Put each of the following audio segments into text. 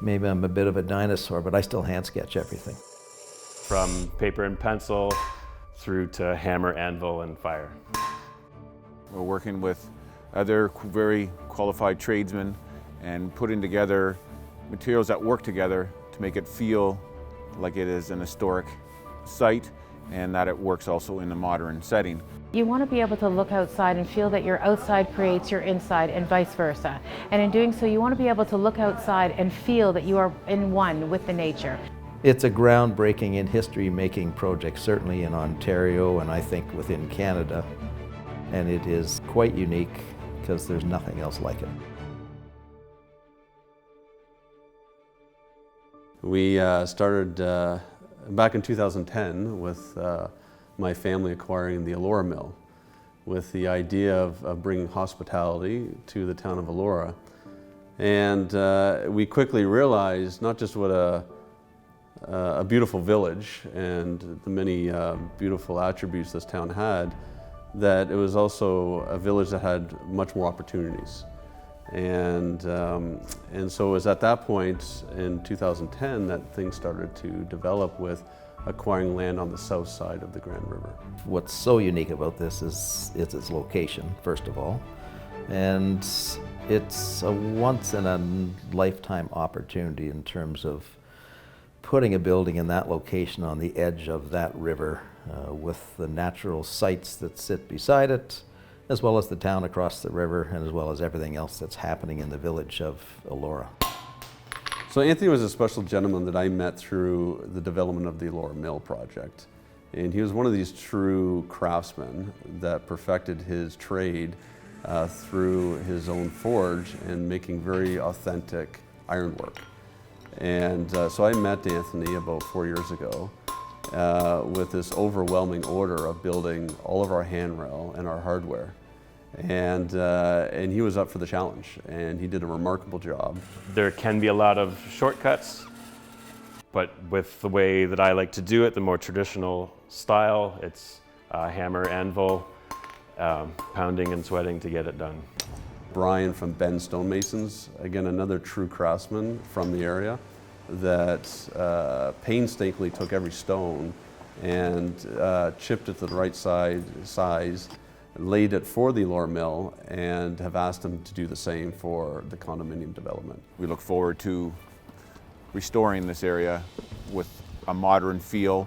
Maybe I'm a bit of a dinosaur, but I still hand sketch everything. From paper and pencil through to hammer, anvil, and fire. We're working with other very qualified tradesmen and putting together materials that work together to make it feel like it is an historic site and that it works also in a modern setting. You want to be able to look outside and feel that your outside creates your inside and vice versa. And in doing so, you want to be able to look outside and feel that you are in one with the nature. It's a groundbreaking in history-making project, certainly in Ontario and I think within Canada. And it is quite unique because there's nothing else like it. We started back in 2010 with my family acquiring the Elora mill with the idea of bringing hospitality to the town of Elora. And we quickly realized not just what a beautiful village and the many beautiful attributes this town had, that it was also a village that had much more opportunities. And so it was at that point in 2010 that things started to develop with acquiring land on the south side of the Grand River. What's so unique about this is its location, first of all. And it's a once-in-a-lifetime opportunity in terms of putting a building in that location on the edge of that river with the natural sites that sit beside it, as well as the town across the river, and as well as everything else that's happening in the village of Elora. So Anthony was a special gentleman that I met through the development of the Elora Mill project. And he was one of these true craftsmen that perfected his trade through his own forge and making very authentic ironwork. And so I met Anthony about 4 years ago with this overwhelming order of building all of our handrail and our hardware. And he was up for the challenge, and he did a remarkable job. There can be a lot of shortcuts, but with the way that I like to do it, the more traditional style, it's hammer, anvil, pounding and sweating to get it done. Brian from Ben Stonemasons, again another true craftsman from the area that painstakingly took every stone and chipped it to the right size, laid it for the Elora mill, and have asked him to do the same for the condominium development. We look forward to restoring this area with a modern feel,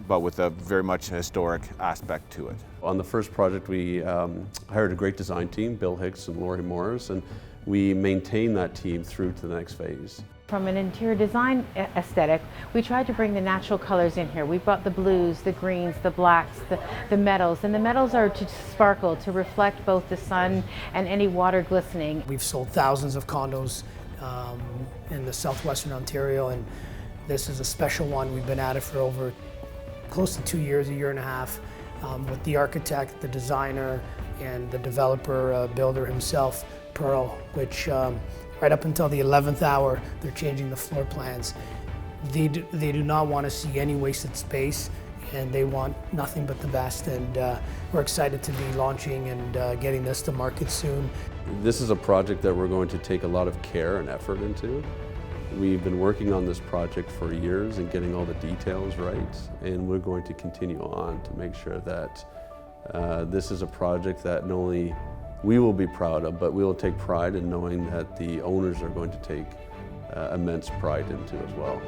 but with a very much historic aspect to it. On the first project, we hired a great design team, Bill Hicks and Lori Morris, and we maintained that team through to the next phase. From an interior design aesthetic, we tried to bring the natural colors in here. We brought the blues, the greens, the blacks, the metals, and the metals are to sparkle, to reflect both the sun and any water glistening. We've sold thousands of condos in the southwestern Ontario, and this is a special one. We've been at it for over close to 2 years, a year and a half, with the architect, the designer, and the developer, builder himself, Pearl, which right up until the 11th hour, they're changing the floor plans. They do not want to see any wasted space, and they want nothing but the best. And we're excited to be launching and getting this to market soon. This is a project that we're going to take a lot of care and effort into. We've been working on this project for years and getting all the details right, and we're going to continue on to make sure that this is a project that not only we will be proud of, but we will take pride in knowing that the owners are going to take immense pride into as well.